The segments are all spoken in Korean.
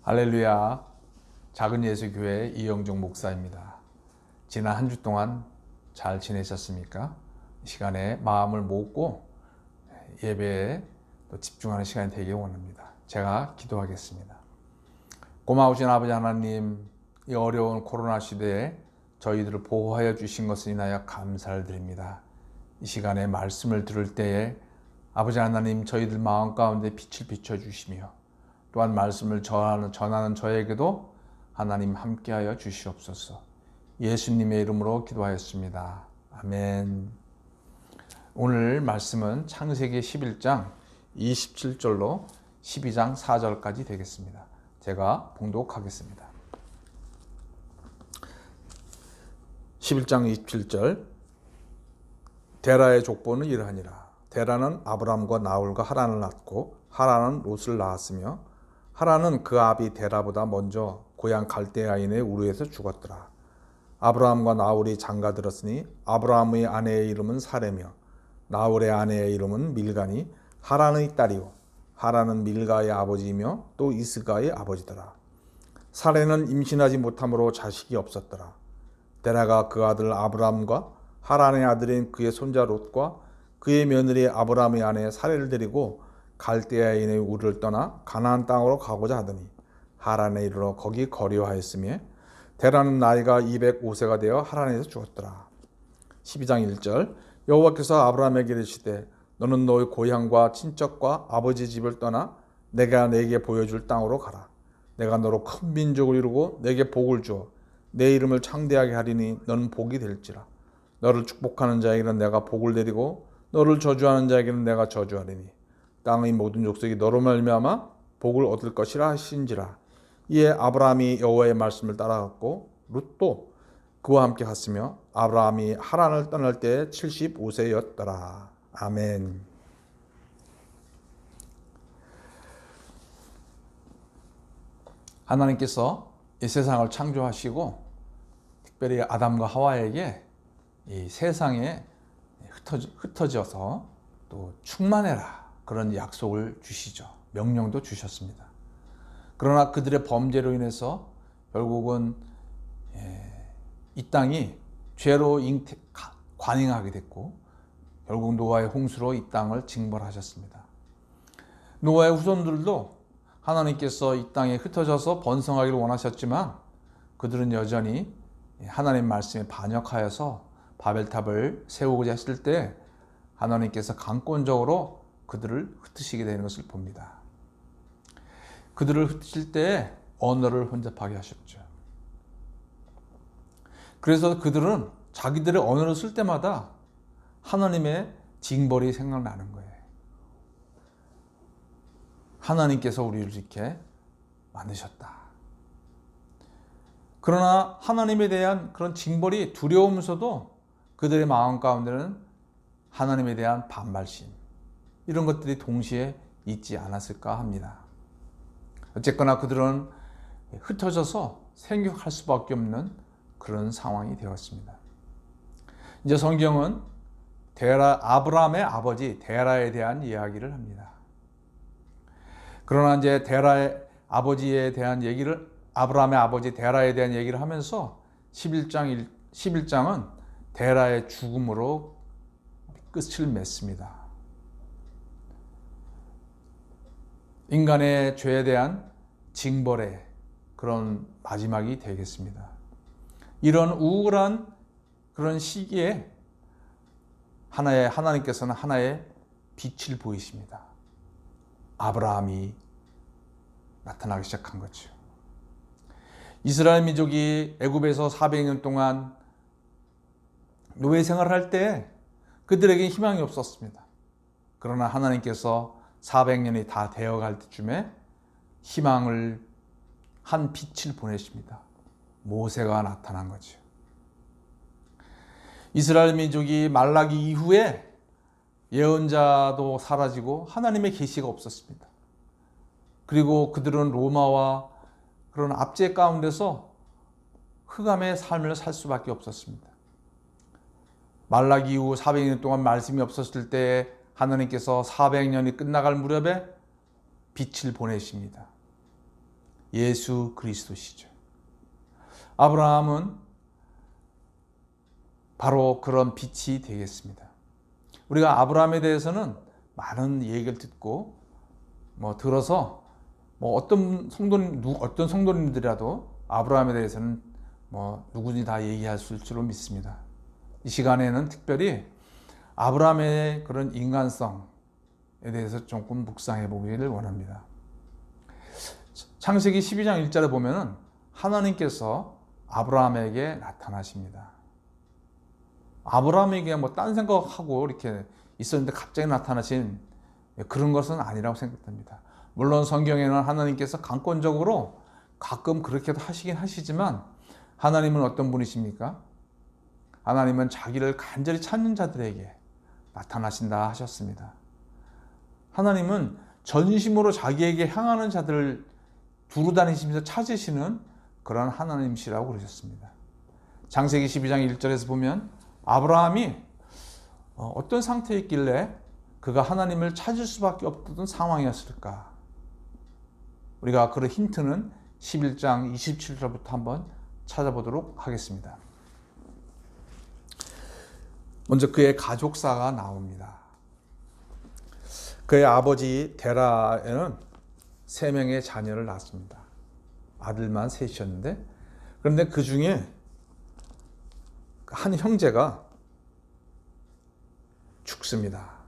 할렐루야. 작은 예수교회 이영종 목사입니다. 지난 한 주 동안 잘 지내셨습니까? 이 시간에 마음을 모으고 예배에 또 집중하는 시간이 되길 원합니다. 제가 기도하겠습니다. 고마우신 아버지 하나님, 이 어려운 코로나 시대에 저희들을 보호하여 주신 것을 인하여 감사를 드립니다. 이 시간에 말씀을 들을 때에 아버지 하나님, 저희들 마음 가운데 빛을 비춰주시며 또한 말씀을 전하는 저에게도 하나님 함께하여 주시옵소서. 예수님의 이름으로 기도하였습니다. 아멘. 오늘 말씀은 창세기 11장 27절로 12장 4절까지 되겠습니다. 제가 봉독하겠습니다. 11장 27절. 데라의 족보는 이러하니라. 데라는 아브람과 나홀과 하란을 낳고 하란은 롯을 낳았으며 하란은 그 아비 데라보다 먼저 고향 갈대아인의 우르에서 죽었더라. 아브라함과 나홀이 장가들었으니 아브라함의 아내의 이름은 사레며 나홀의 아내의 이름은 밀가니 하란의 딸이요 하란은 밀가의 아버지이며 또 이스가의 아버지더라. 사레는 임신하지 못함으로 자식이 없었더라. 데라가 그 아들 아브라함과 하란의 아들인 그의 손자 롯과 그의 며느리 아브라함의 아내 사레를 데리고 갈대아인의 우르를 떠나 가나안 땅으로 가고자 하더니 하란에 이르러 거기 거류하였으며 데라는 나이가 205세가 되어 하란에서 죽었더라. 12장 1절. 여호와께서 아브라함에게 이르시되 너는 너의 고향과 친척과 아버지 집을 떠나 내가 네게 보여줄 땅으로 가라. 내가 너로 큰 민족을 이루고 네게 복을 주어 내 이름을 창대하게 하리니 너는 복이 될지라. 너를 축복하는 자에게는 내가 복을 내리고 너를 저주하는 자에게는 내가 저주하리니 땅의 모든 족속이 너로 말미암아 복을 얻을 것이라 하신지라. 이에 아브라함이 여호와의 말씀을 따라갔고 룻도 그와 함께 갔으며 아브라함이 하란을 떠날 때 75세였더라. 아멘. 하나님께서 이 세상을 창조하시고 특별히 아담과 하와에게 이 세상에 흩어져서 또 충만해라 그런 약속을 주시죠. 명령도 주셨습니다. 그러나 그들의 범죄로 인해서 결국은 이 땅이 죄로 관행하게 됐고 결국 노아의 홍수로 이 땅을 징벌하셨습니다. 노아의 후손들도 하나님께서 이 땅에 흩어져서 번성하기를 원하셨지만 그들은 여전히 하나님 말씀에 반역하여서 바벨탑을 세우고자 했을 때 하나님께서 강권적으로 그들을 흩으시게 되는 것을 봅니다. 그들을 흩으실 때 언어를 혼잡하게 하셨죠. 그래서 그들은 자기들의 언어를 쓸 때마다 하나님의 징벌이 생각나는 거예요. 하나님께서 우리를 이렇게 만드셨다. 그러나 하나님에 대한 그런 징벌이 두려우면서도 그들의 마음 가운데는 하나님에 대한 반발심, 이런 것들이 동시에 있지 않았을까 합니다. 어쨌거나 그들은 흩어져서 생육할 수밖에 없는 그런 상황이 되었습니다. 이제 성경은 아브라함의 아버지 데라에 대한 이야기를 합니다. 그러나 이제 데라의 아버지에 대한 얘기를 아브라함의 아버지 데라에 대한 얘기를 하면서 11장은 데라의 죽음으로 끝을 맺습니다. 인간의 죄에 대한 징벌의 그런 마지막이 되겠습니다. 이런 우울한 그런 시기에 하나님께서는 하나의 빛을 보이십니다. 아브라함이 나타나기 시작한 거죠. 이스라엘 민족이 애굽에서 400년 동안 노예 생활을 할 때 그들에게 희망이 없었습니다. 그러나 하나님께서 400년이 다 되어갈 때쯤에 희망을 한 빛을 보내십니다. 모세가 나타난 거죠. 이스라엘 민족이 말라기 이후에 예언자도 사라지고 하나님의 계시가 없었습니다. 그리고 그들은 로마와 그런 압제 가운데서 흑암의 삶을 살 수밖에 없었습니다. 말라기 이후 400년 동안 말씀이 없었을 때 하나님께서 400년이 끝나갈 무렵에 빛을 보내십니다. 예수 그리스도시죠. 아브라함은 바로 그런 빛이 되겠습니다. 우리가 아브라함에 대해서는 많은 얘기를 듣고 들어서 어떤 성도님들이라도 아브라함에 대해서는 누구든지 다 얘기할 수 있을 줄로 믿습니다. 이 시간에는 특별히 아브라함의 그런 인간성에 대해서 조금 묵상해 보기를 원합니다. 창세기 12장 1절에 보면은 하나님께서 아브라함에게 나타나십니다. 아브라함에게 딴 생각하고 이렇게 있었는데 갑자기 나타나신 그런 것은 아니라고 생각됩니다. 물론 성경에는 하나님께서 강권적으로 가끔 그렇게도 하시긴 하시지만 하나님은 어떤 분이십니까? 하나님은 자기를 간절히 찾는 자들에게 나타나신다 하셨습니다. 하나님은 전심으로 자기에게 향하는 자들을 두루 다니시면서 찾으시는 그런 하나님이시라고 그러셨습니다. 창세기 12장 1절에서 보면 아브라함이 어떤 상태에 있길래 그가 하나님을 찾을 수밖에 없던 상황이었을까? 우리가 그런 힌트는 11장 27절부터 한번 찾아보도록 하겠습니다. 먼저 그의 가족사가 나옵니다. 그의 아버지 데라에는 3명의 자녀를 낳았습니다. 아들만 셋이었는데, 그런데 그 중에 한 형제가 죽습니다.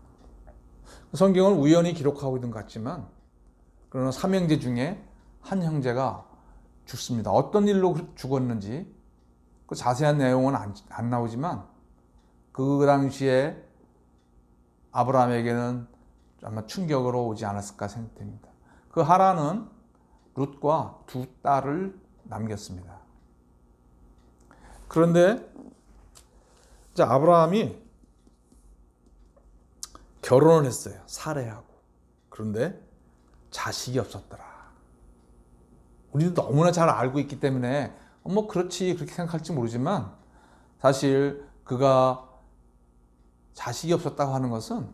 성경은 우연히 기록하고 있는 것 같지만, 그러나 3형제 중에 한 형제가 죽습니다. 어떤 일로 죽었는지 그 자세한 내용은 안 나오지만 그 당시에 아브라함에게는 아마 충격으로 오지 않았을까 생각됩니다. 그 하란은 룻과 2 딸을 남겼습니다. 그런데 이제 아브라함이 결혼을 했어요. 살해하고. 그런데 자식이 없었더라. 우리도 너무나 잘 알고 있기 때문에 그렇지 그렇게 생각할지 모르지만 사실 그가 자식이 없었다고 하는 것은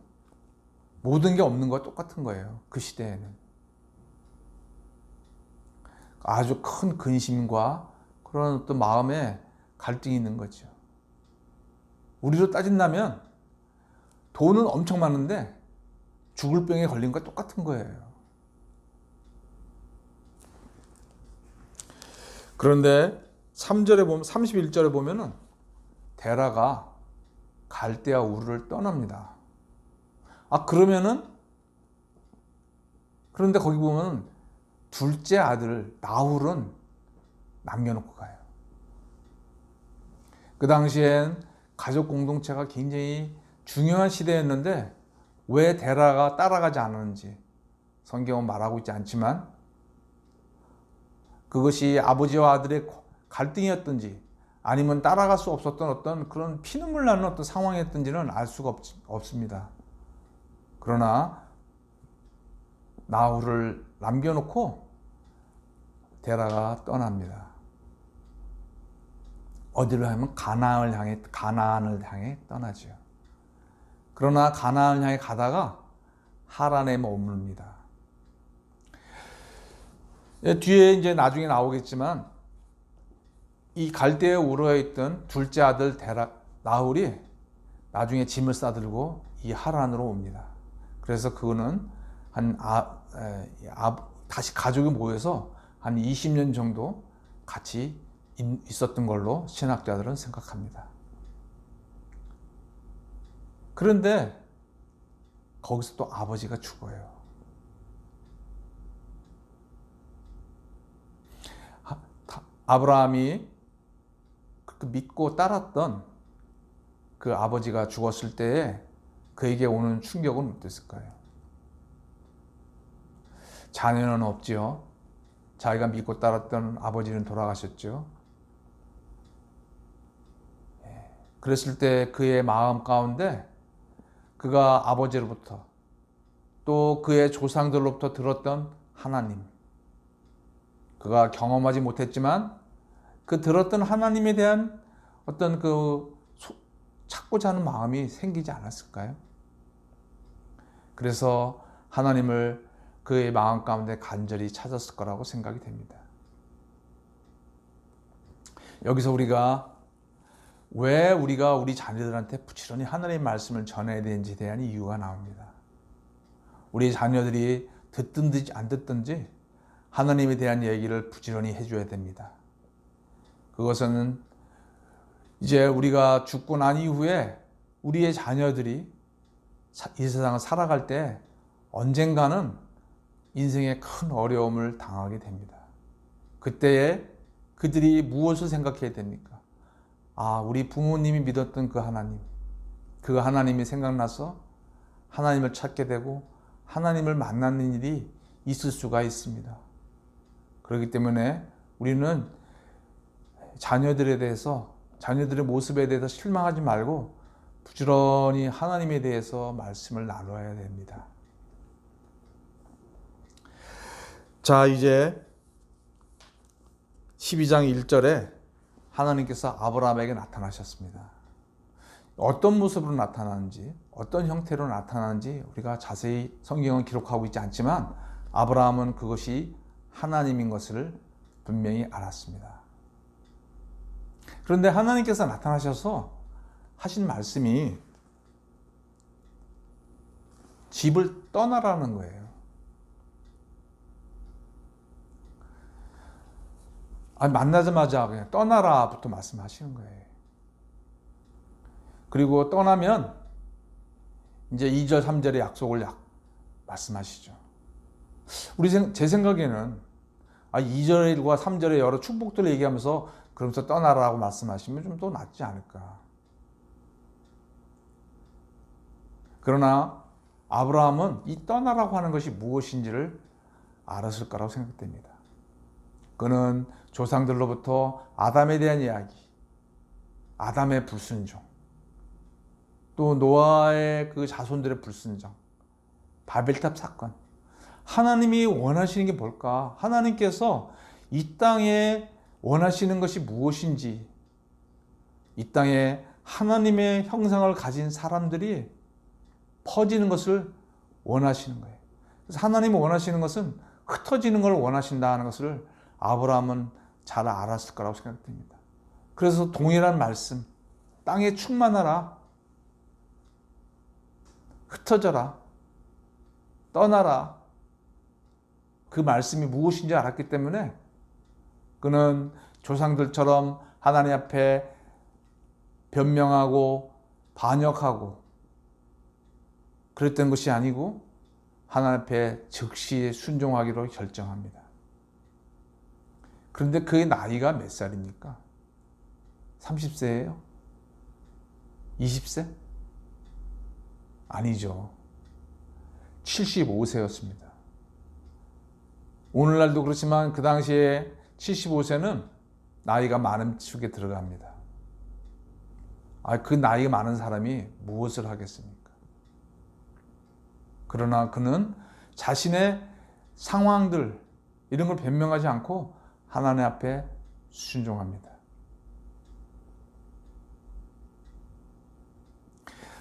모든 게 없는 것과 똑같은 거예요. 그 시대에는. 아주 큰 근심과 그런 어떤 마음에 갈등이 있는 거죠. 우리로 따진다면 돈은 엄청 많은데 죽을 병에 걸린 것과 똑같은 거예요. 그런데 3절에 보면 31절에 보면은 데라가 갈대아 우르를 떠납니다. 그런데 거기 보면 둘째 아들 나홀은 남겨놓고 가요. 그 당시엔 가족 공동체가 굉장히 중요한 시대였는데 왜 데라가 따라가지 않았는지 성경은 말하고 있지 않지만 그것이 아버지와 아들의 갈등이었든지 아니면 따라갈 수 없었던 어떤 그런 피눈물 나는 어떤 상황이었던지는 알 수가 없습니다. 그러나 나홀을 남겨놓고 데라가 떠납니다. 어디로 하면 가나안을 향해 떠나죠. 그러나 가나안을 향해 가다가 하란에 머무릅니다. 뒤에 이제 나중에 나오겠지만 이 갈대아 우르에 있던 둘째 아들 나홀이 나중에 짐을 싸들고 이 하란으로 옵니다. 그래서 그거는 다시 가족이 모여서 한 20년 정도 같이 있었던 걸로 신학자들은 생각합니다. 그런데 거기서 또 아버지가 죽어요. 아브라함이 믿고 따랐던 그 아버지가 죽었을 때에 그에게 오는 충격은 어땠을까요? 자녀는 없지요. 자기가 믿고 따랐던 아버지는 돌아가셨죠. 그랬을 때 그의 마음 가운데 그가 아버지로부터 또 그의 조상들로부터 들었던 하나님, 그가 경험하지 못했지만 그 들었던 하나님에 대한 어떤 찾고자 하는 마음이 생기지 않았을까요? 그래서 하나님을 그의 마음 가운데 간절히 찾았을 거라고 생각이 됩니다. 여기서 왜 우리가 우리 자녀들한테 부지런히 하나님의 말씀을 전해야 되는지에 대한 이유가 나옵니다. 우리 자녀들이 듣든지 안 듣든지 하나님에 대한 얘기를 부지런히 해줘야 됩니다. 그것은 이제 우리가 죽고 난 이후에 우리의 자녀들이 이 세상을 살아갈 때 언젠가는 인생에 큰 어려움을 당하게 됩니다. 그때에 그들이 무엇을 생각해야 됩니까? 우리 부모님이 믿었던 그 하나님이 생각나서 하나님을 찾게 되고 하나님을 만나는 일이 있을 수가 있습니다. 그렇기 때문에 우리는 자녀들의 모습에 대해서 실망하지 말고 부지런히 하나님에 대해서 말씀을 나눠야 됩니다. 자, 이제 12장 1절에 하나님께서 아브라함에게 나타나셨습니다. 어떤 모습으로 나타나는지, 어떤 형태로 나타나는지 우리가 자세히 성경은 기록하고 있지 않지만 아브라함은 그것이 하나님인 것을 분명히 알았습니다. 그런데 하나님께서 나타나셔서 하신 말씀이 집을 떠나라는 거예요. 만나자마자 그냥 떠나라부터 말씀하시는 거예요. 그리고 떠나면 이제 2절, 3절의 약속을 말씀하시죠. 제 생각에는 2절과 3절의 여러 축복들을 얘기하면서 그러면서 떠나라고 말씀하시면 좀 더 낫지 않을까. 그러나 아브라함은 이 떠나라고 하는 것이 무엇인지를 알았을 거라고 생각됩니다. 그는 조상들로부터 아담에 대한 이야기, 아담의 불순종, 또 노아의 그 자손들의 불순종, 바벨탑 사건, 하나님이 원하시는 게 뭘까? 하나님께서 이 땅에 원하시는 것이 무엇인지, 이 땅에 하나님의 형상을 가진 사람들이 퍼지는 것을 원하시는 거예요. 그래서 하나님이 원하시는 것은 흩어지는 걸 원하신다는 것을 아브라함은 잘 알았을 거라고 생각됩니다. 그래서 동일한 말씀, 땅에 충만하라, 흩어져라, 떠나라, 그 말씀이 무엇인지 알았기 때문에 그는 조상들처럼 하나님 앞에 변명하고 반역하고 그랬던 것이 아니고 하나님 앞에 즉시 순종하기로 결정합니다. 그런데 그의 나이가 몇 살입니까? 30세예요? 20세? 아니죠. 75세였습니다. 오늘날도 그렇지만 그 당시에 75세는 나이가 많은 축에 들어갑니다. 그 나이가 많은 사람이 무엇을 하겠습니까? 그러나 그는 자신의 상황들 이런 걸 변명하지 않고 하나님 앞에 순종합니다.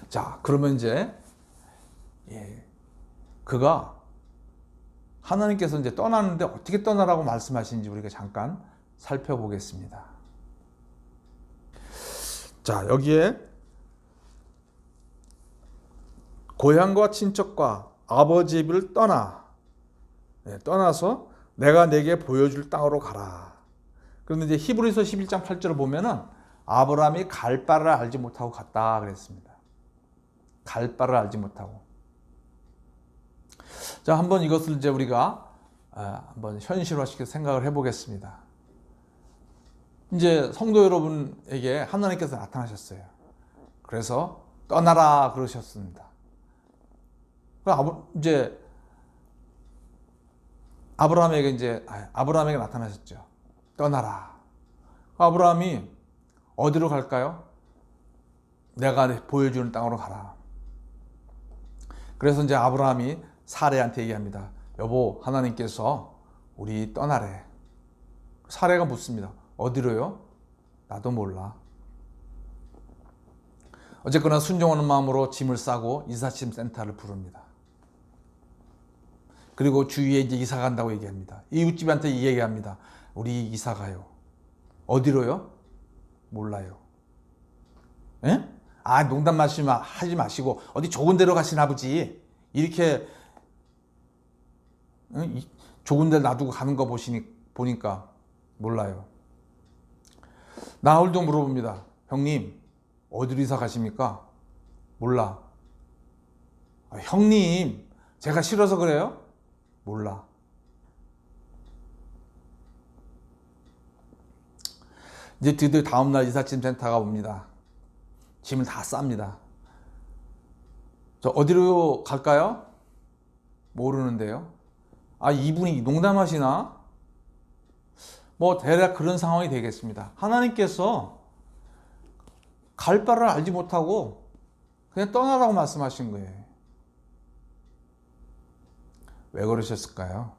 자, 그러면 이제 그가 하나님께서 이제 떠나는데 어떻게 떠나라고 말씀하시는지 우리가 잠깐 살펴보겠습니다. 자, 여기에 고향과 친척과 아버지 집을 떠나서 내가 내게 보여줄 땅으로 가라. 그런데 이제 히브리서 11장 8절을 보면은 아브라함이 갈 바를 알지 못하고 갔다 그랬습니다. 갈 바를 알지 못하고. 자, 한번 이것을 이제 우리가 한번 현실화시켜서 생각을 해보겠습니다. 이제 성도 여러분에게 하나님께서 나타나셨어요. 그래서 떠나라 그러셨습니다. 이제 아브라함에게 나타나셨죠. 떠나라. 아브라함이 어디로 갈까요? 내가 보여주는 땅으로 가라. 그래서 이제 아브라함이 사레한테 얘기합니다. 여보, 하나님께서 우리 떠나래. 사레가 묻습니다. 어디로요? 나도 몰라. 어쨌거나 순종하는 마음으로 짐을 싸고 이삿짐 센터를 부릅니다. 그리고 주위에 이제 이사 간다고 얘기합니다. 이웃집한테 얘기합니다. 우리 이사 가요. 어디로요? 몰라요. 예? 아, 농담 하지 마시고 어디 좋은 데로 가시나 보지. 이렇게 좋은 데 놔두고 가는 거 보니까 몰라요. 나홀도 물어봅니다. 형님, 어디로 이사 가십니까? 몰라. 아, 형님, 제가 싫어서 그래요? 몰라. 이제 드디어 다음날 이삿짐 센터가 옵니다. 짐을 다 쌉니다. 저 어디로 갈까요? 모르는데요. 아, 이분이 농담하시나? 뭐 대략 그런 상황이 되겠습니다. 하나님께서 갈 바를 알지 못하고 그냥 떠나라고 말씀하신 거예요. 왜 그러셨을까요?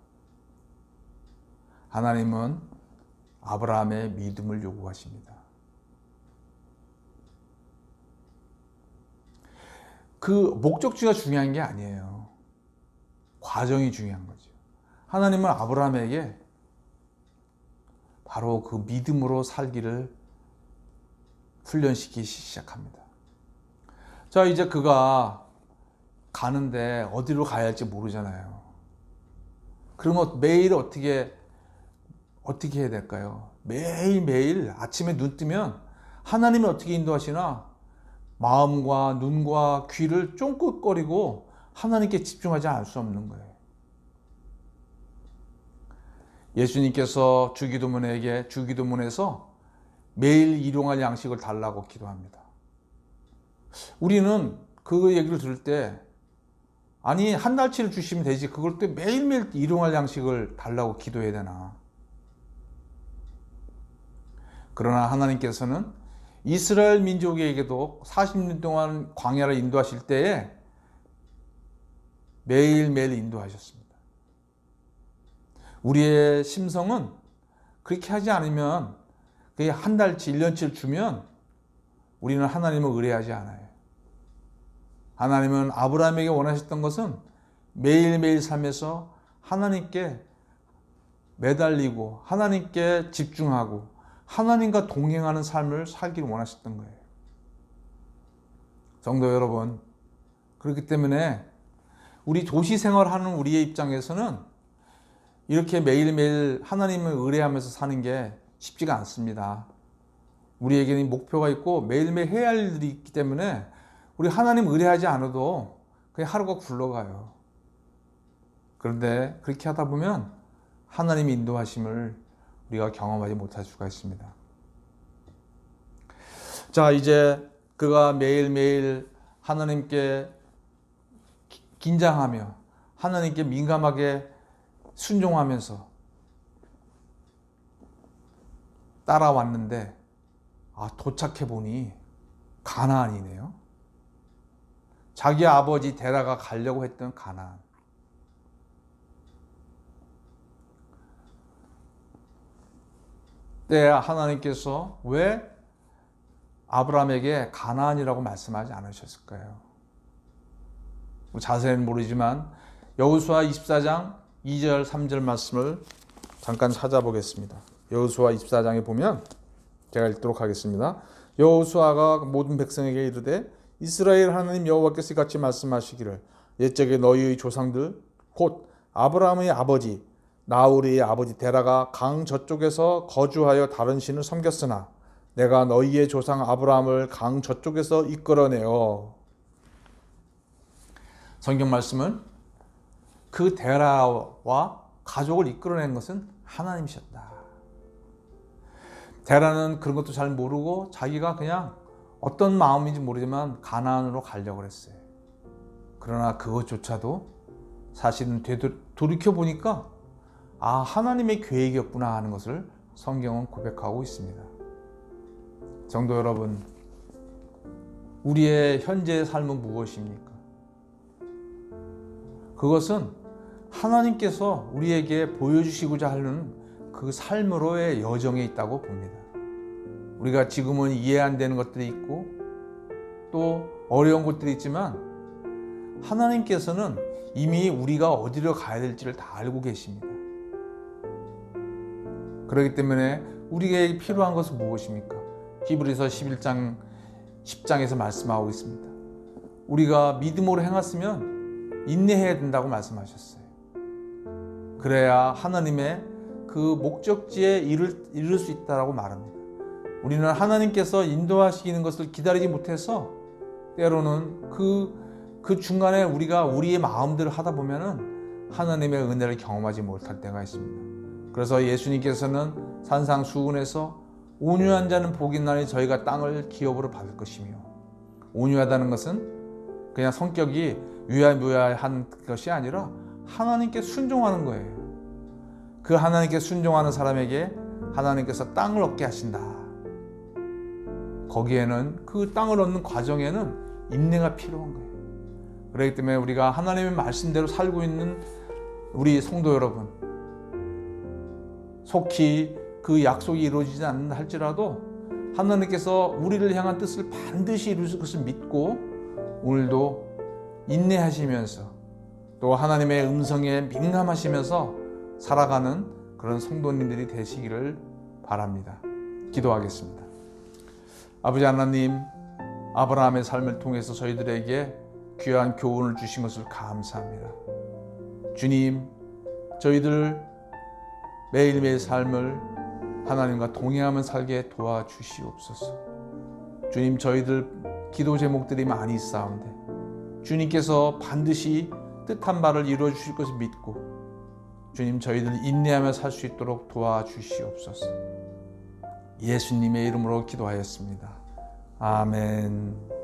하나님은 아브라함의 믿음을 요구하십니다. 그 목적지가 중요한 게 아니에요. 과정이 중요한 거죠. 하나님은 아브라함에게 바로 그 믿음으로 살기를 훈련시키기 시작합니다. 자, 이제 그가 가는데 어디로 가야 할지 모르잖아요. 그러면 매일 어떻게 해야 될까요? 매일매일 아침에 눈 뜨면 하나님이 어떻게 인도하시나 마음과 눈과 귀를 쫑긋거리고 하나님께 집중하지 않을 수 없는 거예요. 예수님께서 주기도문에서 매일 일용할 양식을 달라고 기도합니다. 우리는 그 얘기를 들을 때 아니 한 달치를 주시면 되지 그걸 또 매일매일 일용할 양식을 달라고 기도해야 되나? 그러나 하나님께서는 이스라엘 민족에게도 40년 동안 광야를 인도하실 때에 매일매일 인도하셨습니다. 우리의 심성은 그렇게 하지 않으면 그게 한 달치, 1년치를 주면 우리는 하나님을 의뢰하지 않아요. 하나님은 아브라함에게 원하셨던 것은 매일매일 삶에서 하나님께 매달리고 하나님께 집중하고 하나님과 동행하는 삶을 살기를 원하셨던 거예요. 성도 여러분, 그렇기 때문에 우리 도시 생활하는 우리의 입장에서는 이렇게 매일매일 하나님을 의뢰하면서 사는 게 쉽지가 않습니다. 우리에게는 목표가 있고 매일매일 해야 할 일들이 있기 때문에 우리 하나님 의뢰하지 않아도 그냥 하루가 굴러가요. 그런데 그렇게 하다 보면 하나님의 인도하심을 우리가 경험하지 못할 수가 있습니다. 자, 이제 그가 매일매일 하나님께 긴장하며 하나님께 민감하게 순종하면서 따라왔는데 도착해 보니 가나안이네요. 자기 아버지 데라가 가려고 했던 가나안. 때 하나님께서 왜 아브라함에게 가나안이라고 말씀하지 않으셨을까요? 자세히는 모르지만 여호수아 24장 2절 3절 말씀을 잠깐 찾아보겠습니다. 여호수아 24장에 보면 제가 읽도록 하겠습니다. 여호수아가 모든 백성에게 이르되 이스라엘 하나님 여호와께서 이같이 말씀하시기를 옛적에 너희의 조상들 곧 아브라함의 아버지 나홀의 아버지 데라가 강 저쪽에서 거주하여 다른 신을 섬겼으나 내가 너희의 조상 아브라함을 강 저쪽에서 이끌어내어. 성경 말씀은 그 데라와 가족을 이끌어낸 것은 하나님이셨다. 데라는 그런 것도 잘 모르고 자기가 그냥 어떤 마음인지 모르지만 가나안으로 가려고 했어요. 그러나 그것조차도 사실은 돌이켜보니까 하나님의 계획이었구나 하는 것을 성경은 고백하고 있습니다. 성도 여러분, 우리의 현재의 삶은 무엇입니까? 그것은 하나님께서 우리에게 보여주시고자 하는 그 삶으로의 여정에 있다고 봅니다. 우리가 지금은 이해 안 되는 것들이 있고 또 어려운 것들이 있지만 하나님께서는 이미 우리가 어디로 가야 될지를 다 알고 계십니다. 그렇기 때문에 우리에게 필요한 것은 무엇입니까? 히브리서 11장 10장에서 말씀하고 있습니다. 우리가 믿음으로 행했으면 인내해야 된다고 말씀하셨어요. 그래야 하나님의 그 목적지에 이를 수 있다고 말합니다. 우리는 하나님께서 인도하시는 것을 기다리지 못해서 때로는 그 중간에 우리가 우리의 마음대로 하다 보면은 하나님의 은혜를 경험하지 못할 때가 있습니다. 그래서 예수님께서는 산상수훈에서 온유한 자는 복이 나니 저희가 땅을 기업으로 받을 것이며, 온유하다는 것은 그냥 성격이 유야무야한 것이 아니라 하나님께 순종하는 거예요. 그 하나님께 순종하는 사람에게 하나님께서 땅을 얻게 하신다. 거기에는 그 땅을 얻는 과정에는 인내가 필요한 거예요. 그렇기 때문에 우리가 하나님의 말씀대로 살고 있는 우리 성도 여러분, 속히 그 약속이 이루어지지 않는다 할지라도 하나님께서 우리를 향한 뜻을 반드시 이루실 것을 믿고 오늘도 인내하시면서 또 하나님의 음성에 민감하시면서 살아가는 그런 성도님들이 되시기를 바랍니다. 기도하겠습니다. 아버지 하나님, 아브라함의 삶을 통해서 저희들에게 귀한 교훈을 주신 것을 감사합니다. 주님, 저희들 매일매일 삶을 하나님과 동행하며 살게 도와주시옵소서. 주님, 저희들 기도 제목들이 많이 있사온데 주님께서 반드시 뜻한 바를 이루어 주실 것을 믿고 주님, 저희들 인내하며 살 수 있도록 도와주시옵소서. 예수님의 이름으로 기도하였습니다. 아멘.